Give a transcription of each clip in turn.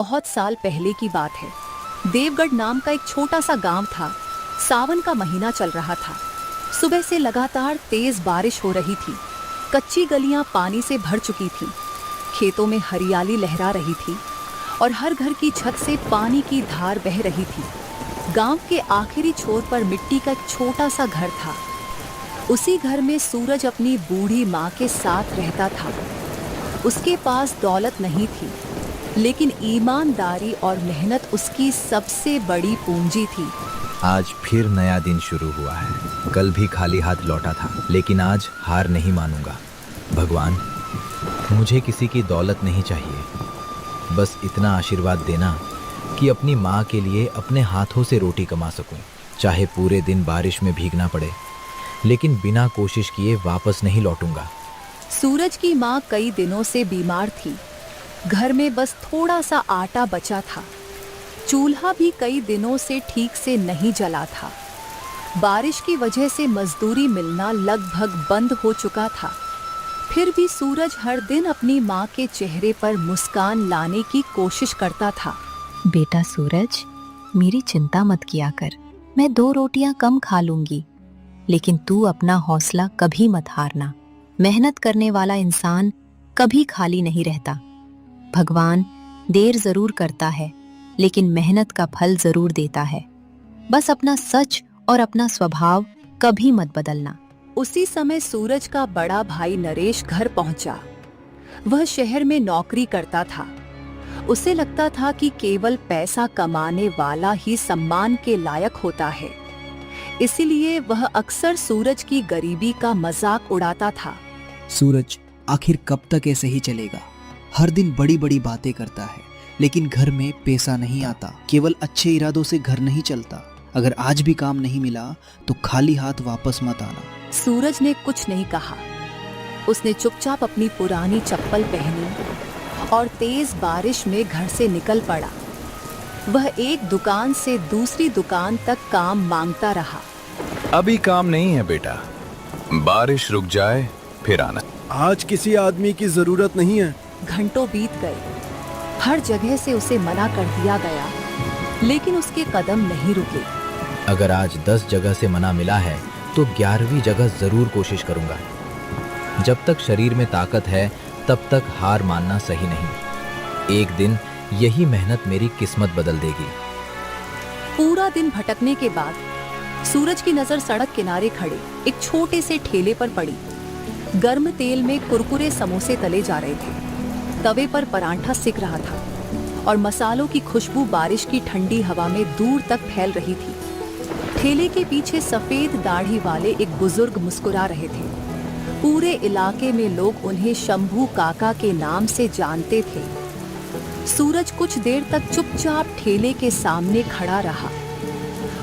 बहुत साल पहले की बात है। देवगढ़ नाम का एक छोटा सा गांव था। सावन का महीना चल रहा था। सुबह से लगातार तेज बारिश हो रही थी। कच्ची गलियां पानी से भर चुकी थीं। खेतों में हरियाली लहरा रही थी और हर घर की छत से पानी की धार बह रही थी। गांव के आखिरी छोर पर मिट्टी का एक छोटा सा घर था। उसी घर में सूरज अपनी बूढ़ी माँ के साथ रहता था। उसके पास दौलत नहीं थी, लेकिन ईमानदारी और मेहनत उसकी सबसे बड़ी पूंजी थी। आज फिर नया दिन शुरू हुआ है। कल भी खाली हाथ लौटा था, लेकिन आज हार नहीं मानूंगा। भगवान, मुझे किसी की दौलत नहीं चाहिए। बस इतना आशीर्वाद देना कि अपनी माँ के लिए अपने हाथों से रोटी कमा सकूं। चाहे पूरे दिन बारिश में भीगना पड़े, लेकिन बिना कोशिश किए वापस नहीं लौटूंगा। सूरज की माँ कई दिनों से बीमार थी। घर में बस थोड़ा सा आटा बचा था। चूल्हा भी कई दिनों से ठीक से नहीं जला था। बारिश की वजह से मजदूरी मिलना लगभग बंद हो चुका था। फिर भी सूरज हर दिन अपनी माँ के चेहरे पर मुस्कान लाने की कोशिश करता था। बेटा सूरज, मेरी चिंता मत किया कर। मैं 2 रोटियां कम खा लूंगी, लेकिन तू अपना हौसला कभी मत हारना। मेहनत करने वाला इंसान कभी खाली नहीं रहता। भगवान देर जरूर करता है, लेकिन मेहनत का फल जरूर देता है। बस अपना सच और अपना स्वभाव कभी मत बदलना। उसी समय सूरज का बड़ा भाई नरेश घर पहुंचा। वह शहर में नौकरी करता था। उसे लगता था कि केवल पैसा कमाने वाला ही सम्मान के लायक होता है। इसीलिए वह अक्सर सूरज की गरीबी का मजाक उड़ाता था। सूरज, आखिर कब तक ऐसे ही चलेगा? हर दिन बड़ी बड़ी बातें करता है, लेकिन घर में पैसा नहीं आता। केवल अच्छे इरादों से घर नहीं चलता। अगर आज भी काम नहीं मिला तो खाली हाथ वापस मत आना। सूरज ने कुछ नहीं कहा। उसने चुपचाप अपनी पुरानी चप्पल पहनी और तेज बारिश में घर से निकल पड़ा। वह एक दुकान से दूसरी दुकान तक काम मांगता रहा। अभी काम नहीं है बेटा, बारिश रुक जाए फिर आना। आज किसी आदमी की जरूरत नहीं है। घंटों बीत गए। हर जगह से उसे मना कर दिया गया, लेकिन उसके कदम नहीं रुके। अगर आज 10 जगह से मना मिला है तो 11वीं जगह जरूर कोशिश करूंगा। जब तक शरीर में ताकत है तब तक हार मानना सही नहीं। एक दिन यही मेहनत मेरी किस्मत बदल देगी। पूरा दिन भटकने के बाद सूरज की नजर सड़क किनारे खड़े एक छोटे से ठेले पर पड़ी। गर्म तेल में कुरकुरे समोसे तले जा रहे थे। तवे पर परांठा सिक रहा था और मसालों की खुशबू बारिश की ठंडी हवा में दूर तक फैल रही थी। ठेले के पीछे सफेद दाढ़ी वाले एक बुजुर्ग मुस्कुरा रहे थे। पूरे इलाके में लोग उन्हें शंभू काका के नाम से जानते थे। सूरज कुछ देर तक चुपचाप ठेले के सामने खड़ा रहा।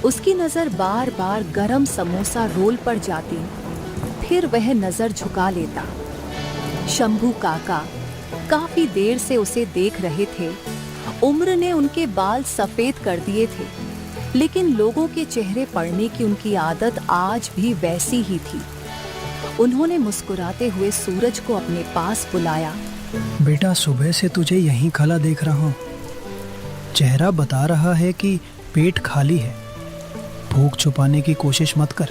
उसकी नजर बार बार गरम समोसा रोल पर जाती, फिर वह नजर झुका लेता। शंभू काका काफी देर से उसे देख रहे थे। उम्र ने उनके बाल सफेद कर दिए थे, लेकिन लोगों के चेहरे पढ़ने की उनकी आदत आज भी वैसी ही थी। उन्होंने मुस्कुराते हुए सूरज को अपने पास बुलाया। बेटा, सुबह से तुझे यहीं खड़ा देख रहा हूँ। चेहरा बता रहा है कि पेट खाली है। भूख छुपाने की कोशिश मत कर।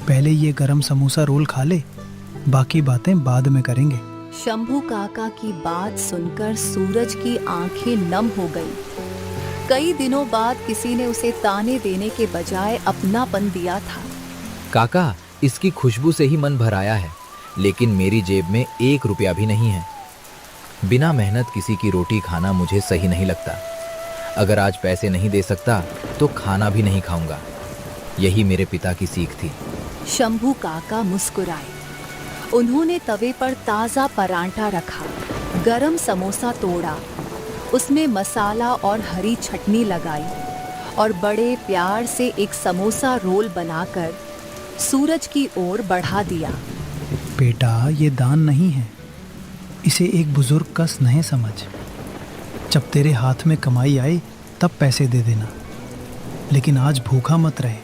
पहले ये गरम समोसा रोल खा ले, बाकी बातें बाद में करेंगे। शंभू काका की बात सुनकर सूरज की आंखें नम हो गई। कई दिनों बाद किसी ने उसे ताने देने के बजाय अपनापन दिया था। काका, इसकी खुशबू से ही मन भर आया है, लेकिन मेरी जेब में 1 रुपया भी नहीं है। बिना मेहनत किसी की रोटी खाना मुझे सही नहीं लगता। अगर आज पैसे नहीं दे सकता तो खाना भी नहीं खाऊंगा। यही मेरे पिता की सीख थी। शंभू काका मुस्कुराए। उन्होंने तवे पर ताज़ा परांठा रखा, गरम समोसा तोड़ा, उसमें मसाला और हरी चटनी लगाई और बड़े प्यार से एक समोसा रोल बनाकर सूरज की ओर बढ़ा दिया। बेटा, ये दान नहीं है। इसे एक बुजुर्ग का स्नेह समझ। जब तेरे हाथ में कमाई आए तब पैसे दे देना, लेकिन आज भूखा मत रहे।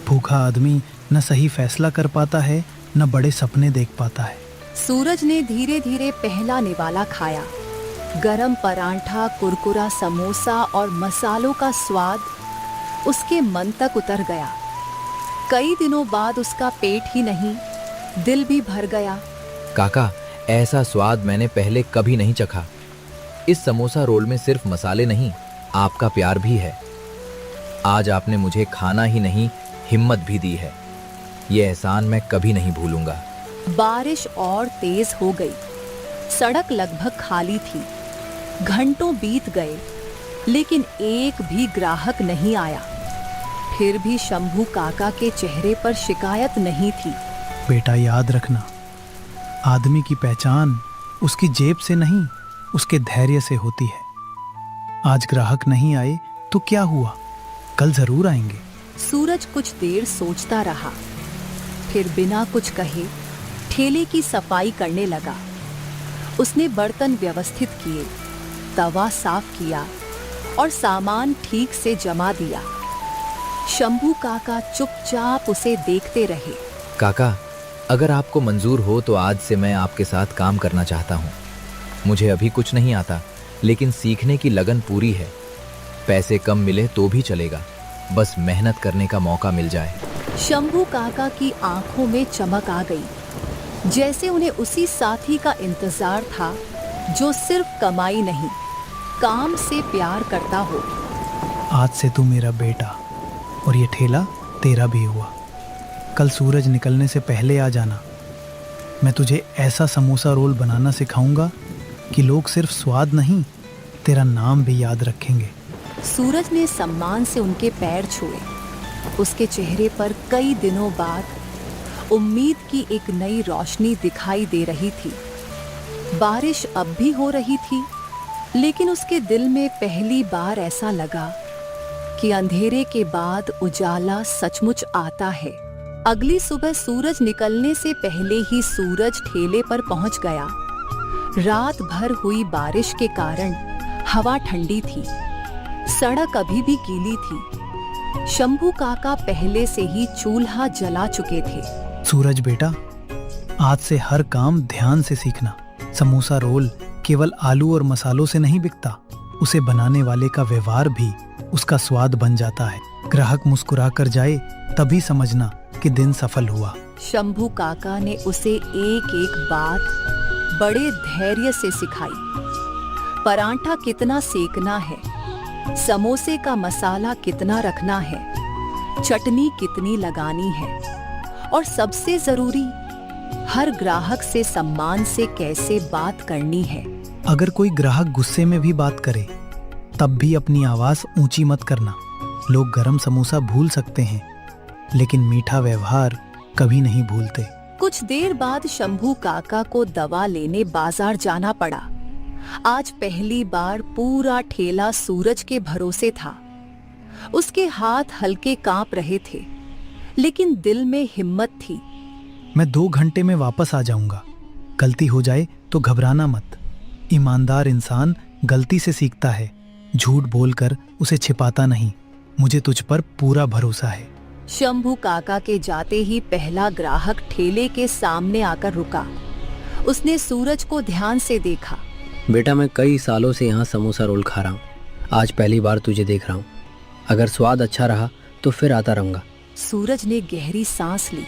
भूखा आदमी न सही फैसला कर पाता है, न बड़े सपने देख पाता है। सूरज ने धीरे धीरे पहला निवाला खाया। गरम परांठा, कुरकुरा समोसा और मसालों का स्वाद उसके मन तक उतर गया। कई दिनों बाद उसका पेट ही नहीं, दिल भी भर गया। काका, ऐसा स्वाद मैंने पहले कभी नहीं चखा। इस समोसा रोल में सिर्फ मसाले नहीं, आपका प्यार भी है। आज आपने मुझे खाना ही नहीं, हिम्मत भी दी है। ये एहसान मैं कभी नहीं भूलूंगा। बारिश और तेज हो गई। सड़क लगभग खाली थी। घंटों बीत गए, लेकिन एक भी ग्राहक नहीं आया। फिर भी शंभू काका के चेहरे पर शिकायत नहीं थी। बेटा, याद रखना, आदमी की पहचान उसकी जेब से नहीं, उसके धैर्य से होती है। आज ग्राहक नहीं आए तो क्या हुआ, कल जरूर आएंगे। सूरज कुछ देर सोचता रहा, फिर बिना कुछ कहे ठेले की सफाई करने लगा। उसने बर्तन व्यवस्थित किए, तवा साफ किया और सामान ठीक से जमा दिया। शंभू काका चुपचाप उसे देखते रहे। काका, अगर आपको मंजूर हो तो आज से मैं आपके साथ काम करना चाहता हूँ। मुझे अभी कुछ नहीं आता, लेकिन सीखने की लगन पूरी है। पैसे कम मिले तो भी चलेगा, बस मेहनत करने का मौका मिल जाए। शंभू काका की आंखों में चमक आ गई, जैसे उन्हें उसी साथी का इंतजार था जो सिर्फ कमाई नहीं, काम से प्यार करता हो। आज से तू मेरा बेटा और ये ठेला तेरा भी हुआ। कल सूरज निकलने से पहले आ जाना। मैं तुझे ऐसा समोसा रोल बनाना सिखाऊंगा कि लोग सिर्फ स्वाद नहीं, तेरा नाम भी याद रखेंगे। सूरज ने सम्मान से उनके पैर छुए। उसके चेहरे पर कई दिनों बाद उम्मीद की एक नई रोशनी दिखाई दे रही थी। बारिश अब भी हो रही थी, लेकिन उसके दिल में पहली बार ऐसा लगा कि अंधेरे के बाद उजाला सचमुच आता है। अगली सुबह सूरज निकलने से पहले ही सूरज ठेले पर पहुंच गया। रात भर हुई बारिश के कारण हवा ठंडी थी, सड़क अभी भी गीली थी। शंभू काका पहले से ही चूल्हा जला चुके थे। सूरज बेटा, आज से हर काम ध्यान से सीखना। समोसा रोल केवल आलू और मसालों से नहीं बिकता, उसे बनाने वाले का व्यवहार भी उसका स्वाद बन जाता है। ग्राहक मुस्कुरा कर जाए तभी समझना कि दिन सफल हुआ। शंभू काका ने उसे एक एक बात बड़े धैर्य से सिखाई। परांठा कितना सेकना है, समोसे का मसाला कितना रखना है, चटनी कितनी लगानी है, और सबसे जरूरी, हर ग्राहक से सम्मान से कैसे बात करनी है। अगर कोई ग्राहक गुस्से में भी बात करे तब भी अपनी आवाज ऊंची मत करना। लोग गरम समोसा भूल सकते हैं, लेकिन मीठा व्यवहार कभी नहीं भूलते। कुछ देर बाद शंभू काका को दवा लेने बाजार जाना पड़ा। आज पहली बार पूरा ठेला सूरज के भरोसे था। उसके हाथ हल्के कांप रहे थे, लेकिन दिल में हिम्मत थी। मैं 2 घंटे में वापस आ जाऊंगा। गलती हो जाए तो घबराना मत। ईमानदार इंसान गलती से सीखता है, झूठ बोलकर उसे छिपाता नहीं। मुझे तुझ पर पूरा भरोसा है। शंभू काका के जाते ही पहला ग्राहक ठेले के सामने आकर रुका। उसने सूरज को ध्यान से देखा। बेटा, मैं कई सालों से यहाँ समोसा रोल खा रहा हूँ। आज पहली बार तुझे देख रहा हूँ। अगर स्वाद अच्छा रहा तो फिर आता रहूँगा। सूरज ने गहरी सांस ली।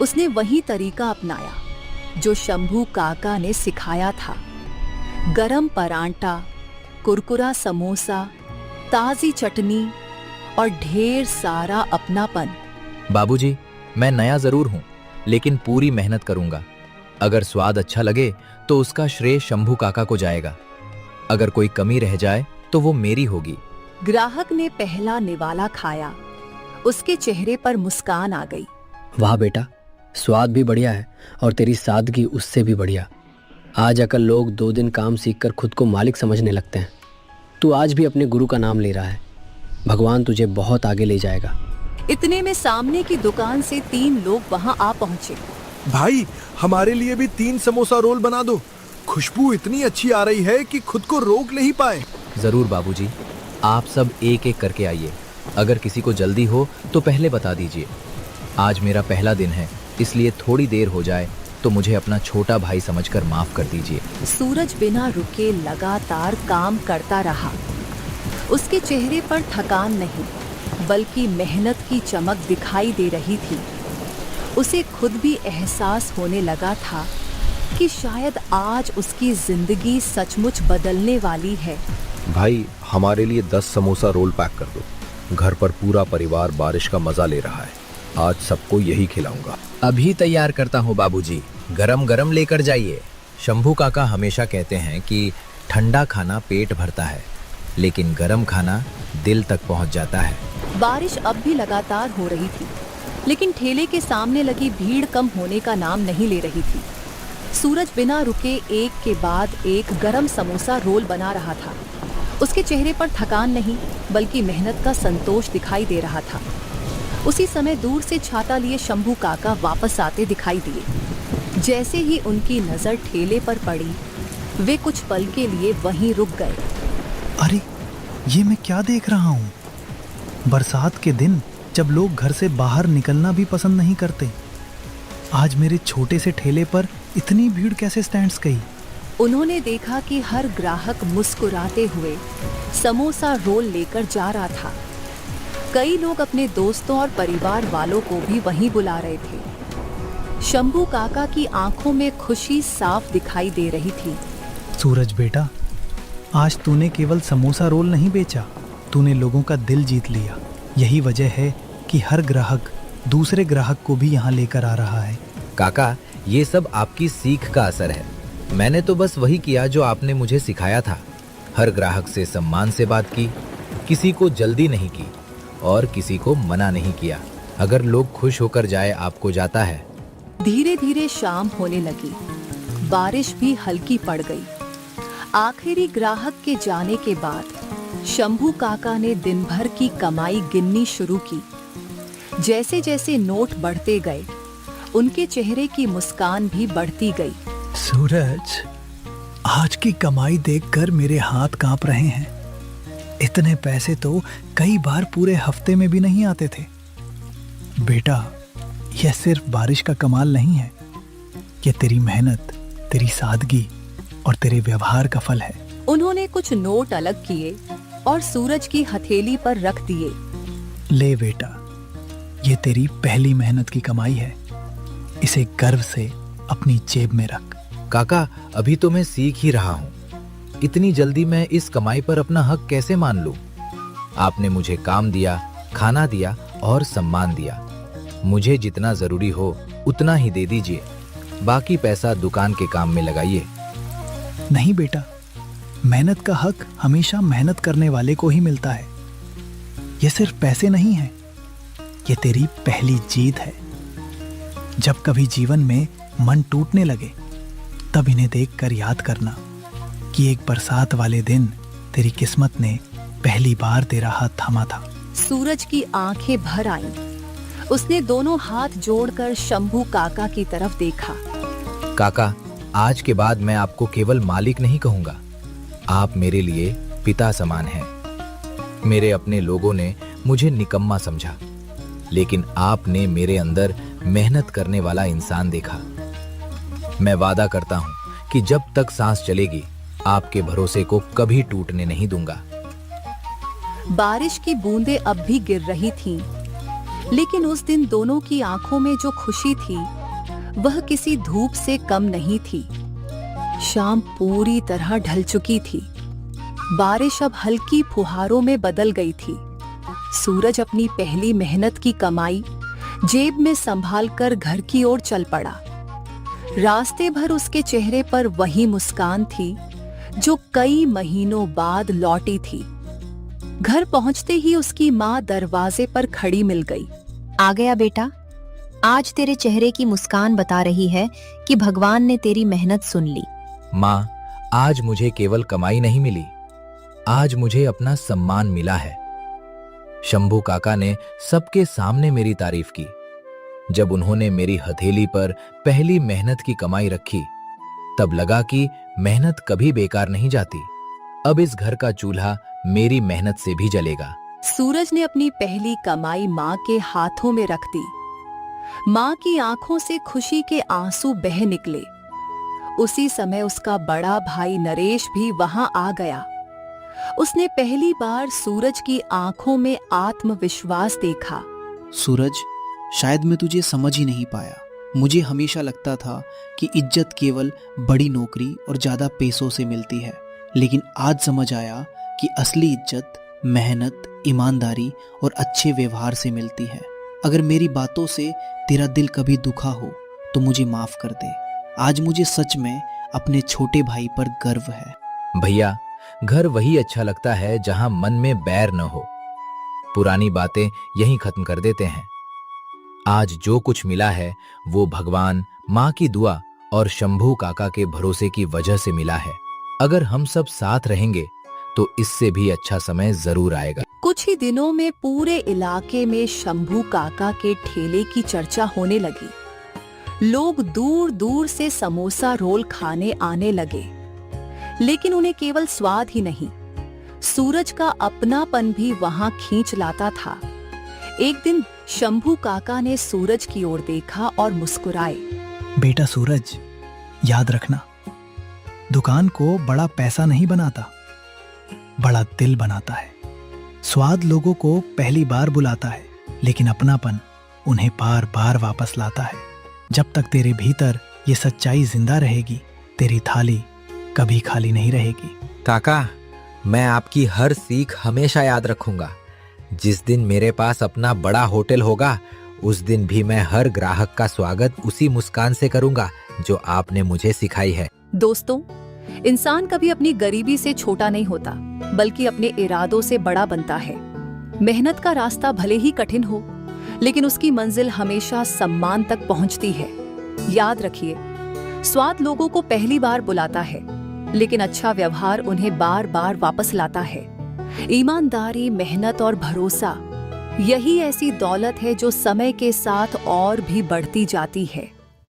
उसने वही तरीका अपनाया जो शंभू काका ने सिखाया था। गरम परांठा, कुरकुरा समोसा, ताज़ी चटनी और ढेर सारा अपनापन। बाबूजी, मैं नया जरूर हूँ, लेकिन पूरी मेहनत करूंगा। अगर स्वाद अच्छा लगे तो उसका श्रेय शंभू काका को जाएगा। अगर कोई कमी रह जाए तो वो मेरी होगी। ग्राहक ने पहला निवाला खाया। उसके चेहरे पर मुस्कान आ गई। वाह बेटा, स्वाद भी बढ़िया है और तेरी सादगी उससे भी बढ़िया। आज आकर लोग 2 दिन काम सीखकर खुद को मालिक समझने लगते हैं। तू आज भी अपने गुरु का नाम ले रहा है। भगवान तुझे बहुत आगे ले जाएगा। इतने में सामने की दुकान से 3 लोग वहां आ पहुंचे। भाई, हमारे लिए भी 3 समोसा रोल बना दो। खुशबू इतनी अच्छी आ रही है कि खुद को रोक नहीं पाए। जरूर बाबूजी, आप सब एक एक करके आइए। अगर किसी को जल्दी हो तो पहले बता दीजिए। आज मेरा पहला दिन है, इसलिए थोड़ी देर हो जाए तो मुझे अपना छोटा भाई समझकर माफ कर दीजिए। सूरज बिना रुके लगातार काम करता रहा। उसके चेहरे पर थकान नहीं, बल्कि मेहनत की चमक दिखाई दे रही थी। उसे खुद भी एहसास होने लगा था कि शायद आज उसकी जिंदगी सचमुच बदलने वाली है। भाई, हमारे लिए 10 समोसा रोल पैक कर दो। घर पर पूरा परिवार बारिश का मजा ले रहा है। आज सबको यही खिलाऊंगा। अभी तैयार करता हूँ बाबूजी, गरम गरम लेकर जाइए। शंभू काका हमेशा कहते हैं कि ठंडा खाना पेट भरता है, लेकिन गरम खाना दिल तक पहुँच जाता है। बारिश अब भी लगातार हो रही थी, लेकिन ठेले के सामने लगी भीड़ कम होने का नाम नहीं ले रही थी। सूरज बिना रुके एक के बाद एक गरम समोसा रोल बना रहा था। उसके चेहरे पर थकान नहीं, बल्कि मेहनत का संतोष दिखाई दे रहा था। उसी समय दूर से छाता लिए शंभू काका वापस आते दिखाई दिए। जैसे ही उनकी नजर ठेले पर पड़ी, वे कुछ पल के लिए वहीं रुक गए। अरे, ये मैं क्या देख रहा हूँ? बरसात के दिन जब लोग घर से बाहर निकलना भी पसंद नहीं करते, आज मेरे छोटे से ठेले पर इतनी भीड़ कैसे स्टैंड्स गई? उन्होंने देखा कि हर ग्राहक मुस्कुराते हुए समोसा रोल लेकर जा रहा था। कई लोग अपने दोस्तों और परिवार वालों को भी वहीं बुला रहे थे। शंभू काका की आंखों में खुशी साफ दिखाई दे रही थी। सूरज बेटा, आज तूने केवल समोसा रोल नहीं बेचा, तूने लोगों का दिल जीत लिया। यही वजह है कि हर ग्राहक दूसरे ग्राहक को भी यहाँ लेकर आ रहा है। काका, ये सब आपकी सीख का असर है। मैंने तो बस वही किया जो आपने मुझे सिखाया था। हर ग्राहक से सम्मान से बात की, किसी को जल्दी नहीं की और किसी को मना नहीं किया। अगर लोग खुश होकर जाए आपको जाता है। धीरे धीरे शाम होने लगी। बारिश भी हल्की पड़ गई। आखिरी ग्राहक के जाने के बाद शंभू काका ने दिन भर की कमाई गिननी शुरू की। जैसे जैसे नोट बढ़ते गए, उनके चेहरे की मुस्कान भी बढ़ती गई। सूरज, आज की कमाई देखकर मेरे हाथ कांप रहे हैं। इतने पैसे तो कई बार पूरे हफ्ते में भी नहीं आते थे। बेटा, यह सिर्फ बारिश का कमाल नहीं है, यह तेरी मेहनत, तेरी सादगी और तेरे व्यवहार का फल है। उन्होंने कुछ नोट अलग किए और सूरज की हथेली पर रख दिए। ले बेटा, ये तेरी पहली मेहनत की कमाई है। इसे गर्व से अपनी जेब में रख। काका, अभी तो मैं सीख ही रहा हूँ। इतनी जल्दी मैं इस कमाई पर अपना हक कैसे मान लूं? आपने मुझे काम दिया, खाना दिया और सम्मान दिया। मुझे जितना जरूरी हो उतना ही दे दीजिए। बाकी पैसा दुकान के काम में लगाइए। नहीं बेटा, मेहनत का हक हमेशा मेहनत करने वाले को ही मिलता है। ये सिर्फ पैसे नहीं है, ये तेरी पहली जीत है। जब कभी जीवन में मन टूटने लगे, तब इन्हें देखकर याद करना कि एक बरसात वाले दिन तेरी किस्मत ने पहली बार तेरा हाथ थामा था। सूरज की आंखें भर आईं। उसने दोनों हाथ जोड़कर शंभू काका की तरफ देखा। काका, आज के बाद मैं आपको केवल मालिक नहीं कहूंगा। आप मेरे लिए पिता समान हैं। मेरे अपने लोगों ने मुझे निकम्मा समझा, लेकिन आपने मेरे अंदर मेहनत करने वाला इंसान देखा। मैं वादा करता हूं कि जब तक सांस चलेगी, आपके भरोसे को कभी टूटने नहीं दूंगा। बारिश की बूंदें अब भी गिर रही थीं, लेकिन उस दिन दोनों की आंखों में जो खुशी थी, वह किसी धूप से कम नहीं थी। शाम पूरी तरह ढल चुकी थी। बारिश अब हल्की फुहारों में बदल गई थी। सूरज अपनी पहली मेहनत की कमाई जेब में संभालकर घर की ओर चल पड़ा। रास्ते भर उसके चेहरे पर वही मुस्कान थी जो कई महीनों बाद लौटी थी। घर पहुंचते ही उसकी माँ दरवाजे पर खड़ी मिल गई। आ गया बेटा। आज तेरे चेहरे की मुस्कान बता रही है कि भगवान ने तेरी मेहनत सुन ली। माँ, आज मुझे केवल कमाई नहीं मिली, आज मुझे अपना सम्मान मिला है। शंभू काका ने सबके सामने मेरी तारीफ की। जब उन्होंने मेरी हथेली पर पहली मेहनत की कमाई रखी, तब लगा कि मेहनत कभी बेकार नहीं जाती। अब इस घर का चूल्हा मेरी मेहनत से भी जलेगा। सूरज ने अपनी पहली कमाई माँ के हाथों में रख दी। मां की आंखों से खुशी के आंसू बह निकले। उसी समय उसका बड़ा भाई नरेश भी वहां आ गया। उसने पहली बार सूरज की आंखों में आत्मविश्वास देखा। सूरज, शायद मैं तुझे समझ ही नहीं पाया। मुझे हमेशा लगता था कि इज्जत केवल बड़ी नौकरी और ज्यादा पैसों से मिलती है, लेकिन आज समझ आया कि असली इज्जत मेहनत, ईमानदारी और अच्छे व्यवहार से मिलती है। अगर मेरी बातों से तेरा दिल कभी दुखा हो तो मुझे माफ कर दे। आज मुझे सच में अपने छोटे भाई पर गर्व है। भैया, घर वही अच्छा लगता है जहां मन में बैर न हो। पुरानी बातें यहीं खत्म कर देते हैं। आज जो कुछ मिला है वो भगवान, माँ की दुआ और शंभू काका के भरोसे की वजह से मिला है। अगर हम सब साथ रहेंगे तो इससे भी अच्छा समय जरूर आएगा। कुछ ही दिनों में पूरे इलाके में शंभू काका के ठेले की चर्चा होने लगी। लोग दूर दूर से समोसा रोल खाने आने लगे, लेकिन उन्हें केवल स्वाद ही नहीं, सूरज का अपनापन भी वहां खींच लाता था। एक दिन शंभू काका ने सूरज की ओर देखा और मुस्कुराए। बेटा सूरज, याद रखना, दुकान को बड़ा पैसा नहीं बनाता, बड़ा दिल बनाता है। स्वाद लोगों को पहली बार बुलाता है, लेकिन अपनापन उन्हें बार बार वापस लाता है। जब तक तेरे भीतर ये सच्चाई जिंदा रहेगी, तेरी थाली कभी खाली नहीं रहेगी। काका, मैं आपकी हर सीख हमेशा याद रखूंगा। जिस दिन मेरे पास अपना बड़ा होटल होगा, उस दिन भी मैं हर ग्राहक का स्वागत उसी मुस्कान से करूंगा जो आपने मुझे सिखाई है। दोस्तों, इंसान कभी अपनी गरीबी से छोटा नहीं होता, बल्कि अपने इरादों से बड़ा बनता है। मेहनत का रास्ता भले ही कठिन हो, लेकिन उसकी मंजिल हमेशा सम्मान तक पहुंचती है। याद रखिए, स्वाद लोगों को पहली बार बुलाता है, लेकिन अच्छा व्यवहार उन्हें बार बार वापस लाता है। ईमानदारी, मेहनत और भरोसा, यही ऐसी दौलत है जो समय के साथ और भी बढ़ती जाती है।